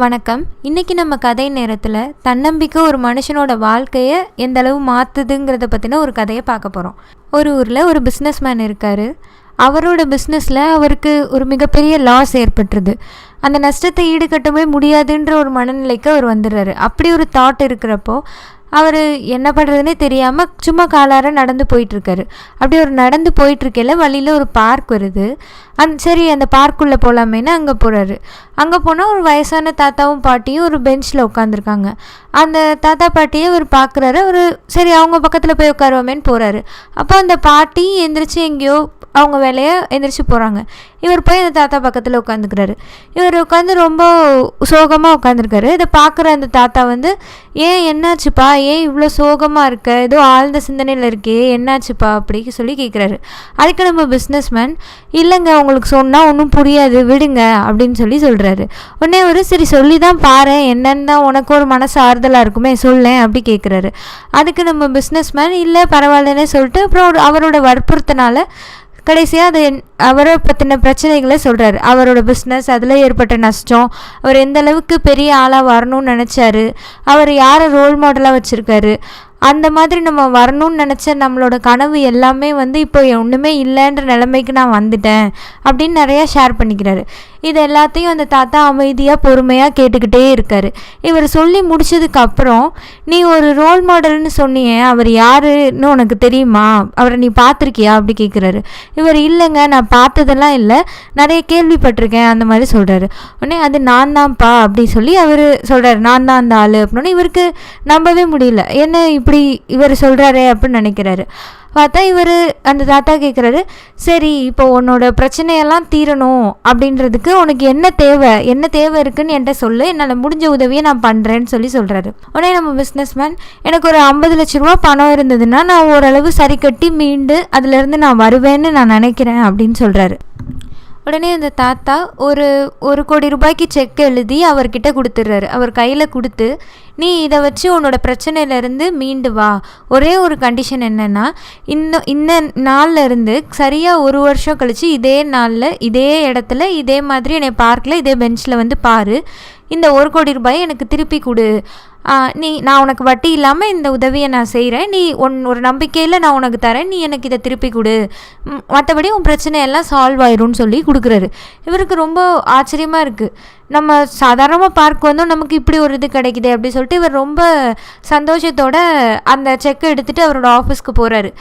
வணக்கம். இன்றைக்கி நம்ம கதை நேரத்தில் தன்னம்பிக்கை ஒரு மனுஷனோட வாழ்க்கையை எந்த அளவு மாற்றுதுங்கிறத பற்றின ஒரு கதையை பார்க்க போகிறோம். ஒரு ஊரில் ஒரு பிஸ்னஸ் மேன் இருக்கார். அவரோட பிஸ்னஸில் அவருக்கு ஒரு மிகப்பெரிய லாஸ் ஏற்பட்டுருது. அந்த நஷ்டத்தை ஈடுகட்டவே முடியாதுன்ற ஒரு மனநிலைக்கு அவர் வந்துடுறாரு. அப்படி ஒரு தாட் இருக்கிறப்போ அவர் என்ன பண்ணுறதுனே தெரியாமல் சும்மா காலார நடந்து போயிட்டுருக்காரு. அப்படி ஒரு நடந்து போயிட்டுருக்கையில் வழியில் ஒரு பார்க் வருது. சரி அந்த பார்க்குள்ளே போகலாமேன்னு அங்கே போகிறாரு. அங்கே போனால் ஒரு வயசான தாத்தாவும் பாட்டியும் ஒரு பெஞ்சில் உட்காந்துருக்காங்க. அந்த தாத்தா பாட்டியை அவர் பார்க்குறாரு. அவர் சரி அவங்க பக்கத்தில் போய் உட்காருவோமேன்னு போகிறாரு. அப்போ அந்த பாட்டி எந்திரிச்சு எங்கேயோ அவங்க வேலையை எந்திரிச்சு போகிறாங்க. இவர் போய் அந்த தாத்தா பக்கத்தில் உட்காந்துக்கிறாரு. இவர் உட்காந்து ரொம்ப சோகமாக உட்காந்துருக்காரு. இதை பார்க்குற அந்த தாத்தா ஏன் என்னாச்சுப்பா, ஏன் இவ்வளோ சோகமாக இருக்க, ஏதோ ஆழ்ந்த சிந்தனையில் இருக்கே, என்னாச்சுப்பா அப்படி சொல்லி கேட்குறாரு. அதுக்கு நம்ம பிஸ்னஸ் மேன் இல்லைங்க, உங்களுக்கு சொன்னால் ஒன்றும் புரியாது, விடுங்க அப்படின்னு சொல்கிறாரு. உடனே ஒரு சரி சொல்லி தான் பாரு, என்னன்னு தான் உனக்கு ஒரு மனசு ஆறுதலாக இருக்குமே, சொல்லேன் அப்படி கேட்குறாரு. அதுக்கு நம்ம பிஸ்னஸ் மேன் இல்லை பரவாயில்லன்னே சொல்லிட்டு அப்புறம் அவரோட வற்புறுத்தினால கடைசியாக அது அவரை பற்றின பிரச்சனைகளை சொல்கிறாரு. அவரோட பிஸ்னஸ், அதில் ஏற்பட்ட நஷ்டம், அவர் எந்த அளவுக்கு பெரிய ஆளாக வரணும்னு நினச்சாரு, அவர் யாரை ரோல் மாடலாக வச்சுருக்காரு, அந்த மாதிரி நம்ம வரணும்னு நினச்ச நம்மளோட கனவு எல்லாமே இப்போ ஒன்றுமே இல்லைன்ற நிலைமைக்கு நான் வந்துட்டேன் அப்படின்னு நிறையா ஷேர் பண்ணிக்கிறாரு. இது எல்லாத்தையும் அந்த தாத்தா அமைதியாக பொறுமையாக கேட்டுக்கிட்டே இருக்கார். இவர் சொல்லி முடிச்சதுக்கப்புறம் நீ ஒரு ரோல் மாடல்னு சொன்னியே, அவர் யாருன்னு உனக்கு தெரியுமா, அவரை நீ பார்த்துருக்கியா அப்படி கேட்குறாரு. இவர் இல்லைங்க, நான் பார்த்ததெல்லாம் இல்லை, நிறைய கேள்விப்பட்டிருக்கேன் அந்த மாதிரி சொல்கிறாரு. உடனே அது நான் தான்ப்பா அப்படி சொல்லி அவர் சொல்கிறார், நான் தான் அந்த ஆள் அப்படின்னு. இவருக்கு நம்பவே முடியல, என்ன இப்படி இவர் சொல்கிறாரே அப்படின்னு நினைக்கிறாரு. பார்த்தா இவர் அந்த தாத்தா கேட்குறாரு, சரி இப்போ உன்னோட பிரச்சனையெல்லாம் தீரணும் அப்படின்றதுக்கு உனக்கு என்ன தேவை இருக்குன்னு என்கிட்ட சொல்லு, என்னால் முடிஞ்ச உதவியை நான் பண்ணுறேன்னு சொல்கிறாரு. உடனே நம்ம பிஸ்னஸ் மேன் எனக்கு ஒரு 50 லட்ச ரூபா பணம் இருந்ததுன்னா நான் ஓரளவு சரி கட்டி மீண்டு அதுலேருந்து நான் வருவேன்னு நான் நினைக்கிறேன் அப்படின்னு சொல்கிறாரு. உடனே அந்த தாத்தா ஒரு 1 கோடி ரூபாய்க்கு செக் எழுதி அவர்கிட்ட கொடுத்துட்றாரு. அவர் கையில் கொடுத்து, நீ இதை வச்சு உன்னோட பிரச்சனையிலேருந்து மீண்டு வா, ஒரே ஒரு கண்டிஷன் என்னென்னா, இந்த நாளில் இருந்து சரியாக 1 வருஷம் கழித்து இதே நாளில் இதே இடத்துல இதே மாதிரி என்னை பார்க்கில் இதே பெஞ்சில் பாரு, இந்த 1 கோடி ரூபாயை எனக்கு திருப்பி கொடு, நான் உனக்கு வட்டி இல்லாமல் இந்த உதவியை நான் செய்கிறேன், நீ ஒரு நம்பிக்கையில் நான் உனக்கு தரேன், நீ எனக்கு இதை திருப்பி கொடு, மற்றபடி உன் பிரச்சனையெல்லாம் சால்வ் ஆயிரும்னு சொல்லி கொடுக்குறாரு. இவருக்கு ரொம்ப ஆச்சரியமாக இருக்குது. நம்ம சாதாரணமாக பார்க்க நமக்கு இப்படி ஒரு இது கிடைக்குது அப்படி சொல்லிட்டு இவர் ரொம்ப சந்தோஷத்தோட அந்த செக்கை எடுத்துகிட்டு அவரோட ஆஃபீஸ்க்கு போகிறாரு.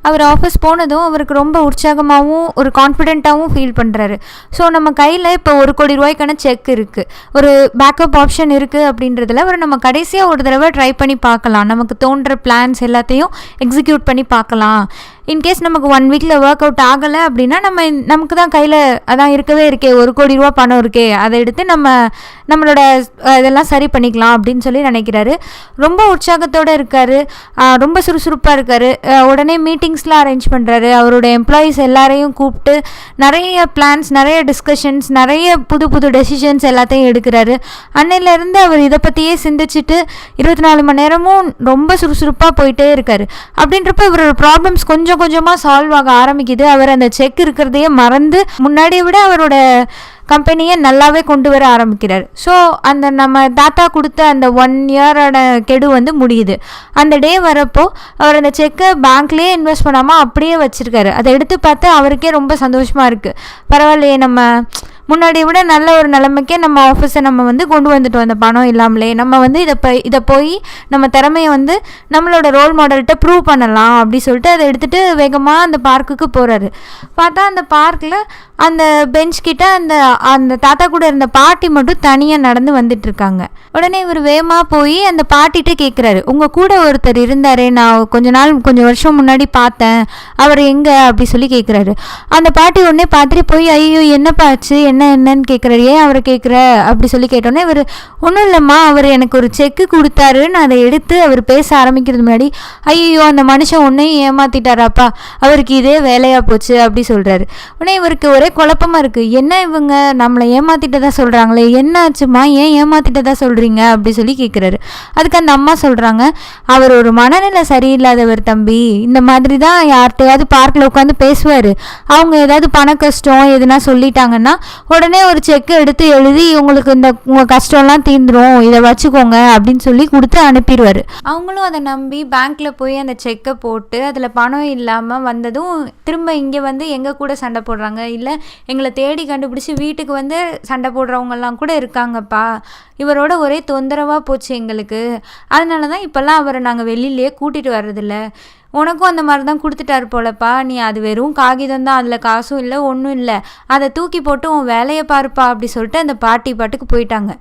அவர் ஆஃபீஸ் போனதும் அவருக்கு ரொம்ப உற்சாகமாகவும் ஒரு கான்ஃபிடென்ட்டாகவும் ஃபீல் பண்ணுறாரு. ஸோ நம்ம கையில் இப்போ 1 கோடி ரூபாய்க்கான செக் இருக்குது, ஒரு பேக்கப் ஆப்ஷன் இருக்குது அப்படின்றதுல நம்ம கடைசியாக ஒரு தடவை ட்ரை பண்ணி பார்க்கலாம், நமக்கு தோன்ற பிளான்ஸ் எல்லாத்தையும் எக்ஸிக்யூட் பண்ணி பார்க்கலாம். இன்கேஸ் நமக்கு 1 வீக்கில் ஒர்க் அவுட் ஆகலை அப்படின்னா நமக்கு தான் கையில் அதான் இருக்கவே இருக்கே, 1 கோடி ரூபா பணம் இருக்கே, அதை எடுத்து நம்மளோட இதெல்லாம் சரி பண்ணிக்கலாம் அப்படின்னு சொல்லி நினைக்கிறாரு. ரொம்ப உற்சாகத்தோடு இருக்கார், ரொம்ப சுறுசுறுப்பாக இருக்கார். உடனே மீட்டிங்ஸ்லாம் அரேஞ்ச் பண்ணுறாரு. அவரோட எம்ப்ளாயீஸ் எல்லாரையும் கூப்பிட்டு நிறைய பிளான்ஸ், நிறைய டிஸ்கஷன்ஸ், நிறைய புது டெசிஷன்ஸ் எல்லாத்தையும் எடுக்கிறாரு. அன்னையிலேருந்து அவர் இதை பற்றியே சிந்திச்சுட்டு 24 மணி நேரமும் ரொம்ப சுறுசுறுப்பாக போயிட்டே இருக்கார். அப்படின்றப்ப இவரோட ப்ராப்ளம்ஸ் கொஞ்சம் கொஞ்சமாக சால்வ் ஆக ஆரம்பிக்குது. அவர் அந்த செக் இருக்கிறதையே மறந்து முன்னாடியை விட அவரோட கம்பெனியை நல்லாவே கொண்டு வர ஆரம்பிக்கிறார். ஸோ அந்த நம்ம தாத்தா கொடுத்த அந்த 1 இயரோட கெடு முடியுது. அந்த டே வரப்போ அவர் அந்த செக்கை பேங்க்லேயே இன்வெஸ்ட் பண்ணாமல் அப்படியே வச்சுருக்காரு. அதை எடுத்து பார்த்து அவருக்கே ரொம்ப சந்தோஷமாக இருக்குது. பரவாயில்லையே, நம்ம முன்னாடியை விட நல்ல ஒரு நிலைமைக்கே நம்ம ஆஃபீஸை நம்ம கொண்டு வந்துட்டோம், அந்த பணம் இல்லாமலே நம்ம இதை போய் நம்ம திறமையை நம்மளோட ரோல் மாடல்கிட்ட ப்ரூவ் பண்ணலாம் அப்படி சொல்லிட்டு அதை எடுத்துகிட்டு வேகமாக அந்த பார்க்குக்கு போகிறாரு. பார்த்தா அந்த பார்க்கில் அந்த பெஞ்ச் கிட்ட அந்த தாத்தா கூட இருந்த பாட்டி மட்டும் தனியாக நடந்து வந்துட்டுருக்காங்க. உடனே இவர் வேகமாக போய் அந்த பாட்டிகிட்ட கேட்குறாரு, உங்கள் கூட ஒருத்தர் இருந்தாரே, நான் கொஞ்சம் வருஷம் முன்னாடி பார்த்தேன், அவர் எங்கே அப்படி சொல்லி கேட்குறாரு. அந்த பாட்டி உடனே பார்த்துட்டு போய் ஐயோ என்னப்பா ஆச்சு, என்னன்னு கேட்குறாரு. ஏன் அவரை கேட்குற அப்படி சொல்லி கேட்டோன்னே இவர் ஒன்றும் இல்லைம்மா, அவர் எனக்கு ஒரு செக்கு கொடுத்தாருன்னு அதை எடுத்து அவர் பேச ஆரம்பிக்கிறது முன்னாடி ஐயோ அந்த மனுஷன் ஒன்றையும் ஏமாற்றிட்டாராப்பா, அவருக்கு இதே வேலையாக போச்சு அப்படி சொல்கிறாரு. உடனே இவருக்கு ஒரே குழப்பமாக இருக்குது, என்ன இவங்க நம்மளை ஏமாற்றிட்டதா சொல்கிறாங்களே, என்ன ஆச்சுமா, ஏன் ஏமாற்றிட்டதா சொல்கிறீங்க அப்படி சொல்லி கேட்குறாரு. அதுக்கு அந்த அம்மா சொல்கிறாங்க, அவர் ஒரு மனநிலை சரியில்லாதவர் தம்பி, இந்த மாதிரி தான் யார்கிட்டையாவது பார்க்கில் உட்காந்து பேசுவார், அவங்க ஏதாவது பண கஷ்டம் எதுனா சொல்லிட்டாங்கன்னா உடனே ஒரு செக் எடுத்து எழுதி உங்களுக்கு உங்கள் கஷ்டம்லாம் தீர்ந்துடும், இதை வச்சுக்கோங்க அப்படின்னு சொல்லி கொடுத்து அனுப்பிடுவார். அவங்களும் அதை நம்பி பேங்க்கில் போய் அந்த செக்கை போட்டு அதில் பணம் இல்லாமல் வந்ததும் திரும்ப இங்கே வந்து எங்கள் கூட சண்டை போடுறாங்க. இல்லை எங்களை தேடி கண்டுபிடிச்சி வீட்டுக்கு வந்து சண்டை போடுறவங்கெல்லாம் கூட இருக்காங்கப்பா, இவரோட ஒரே தொந்தரவாக போச்சு எங்களுக்கு, அதனால தான் இப்போல்லாம் அவரை நாங்கள் வெளியிலேயே கூட்டிகிட்டு வர்றதில்ல. உனக்கும் அந்த மாதிரி தான் கொடுத்துட்டாரு போலப்பா, நீ அது வெறும் காகிதம் தான், அதில் காசும் இல்லை ஒன்றும் இல்லை, அதை தூக்கி போட்டு உன் வேலையை பாருப்பா அப்படி சொல்லிட்டு அந்த பாட்டி பாட்டுக்கு போயிட்டாங்க.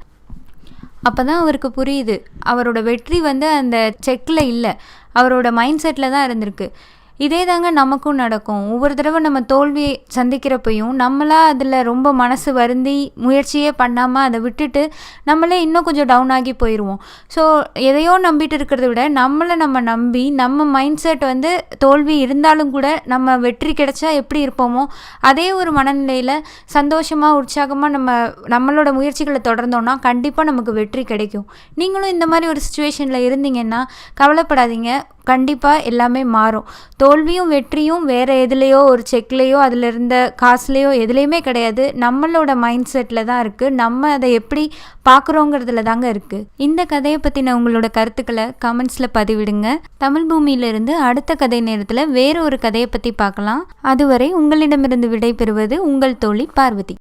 அப்போ தான் அவருக்கு புரியுது, அவரோட வெற்றி வந்து அந்த செக்கில் இல்லை, அவரோட மைண்ட் செட்டில் தான் இருந்திருக்கு. இதே தாங்க நமக்கும் நடக்கும். ஒவ்வொரு தடவை நம்ம தோல்வியை சந்திக்கிறப்பையும் நம்மளா அதில் ரொம்ப மனசு வருந்தி முயற்சியே பண்ணாமல் அதை விட்டுட்டு நம்மளே இன்னும் கொஞ்சம் டவுன் ஆகி போயிடுவோம். ஸோ எதையோ நம்பிட்டு இருக்கிறத விட நம்ம நம்பி நம்ம மைண்ட் செட் வந்து தோல்வி இருந்தாலும் கூட நம்ம வெற்றி கிடைச்சா எப்படி இருப்போமோ அதே ஒரு மனநிலையில் சந்தோஷமாக உற்சாகமாக நம்மளோட முயற்சிகளை தொடர்ந்தோன்னா கண்டிப்பாக நமக்கு வெற்றி கிடைக்கும். நீங்களும் இந்த மாதிரி ஒரு சுச்சுவேஷனில் இருந்தீங்கன்னா கவலைப்படாதீங்க, கண்டிப்பாக எல்லாமே மாறும். தோல்வியும் வெற்றியும் வேறு எதுலேயோ ஒரு செக்லேயோ அதில் இருந்த காசுலேயோ எதுலேயுமே கிடையாது, நம்மளோட மைண்ட் செட்டில் தான் இருக்குது. நம்ம அதை எப்படி பார்க்குறோங்கிறதுல தாங்க இருக்குது. இந்த கதையை பற்றின உங்களோட கருத்துக்களை கமெண்ட்ஸில் பதிவிடுங்க. தமிழ் பூமியிலிருந்து அடுத்த கதை நேரத்தில் வேறு ஒரு கதையை பற்றி பார்க்கலாம். அதுவரை உங்களிடமிருந்து விடை பெறுவது உங்கள் தோழி பார்வதி.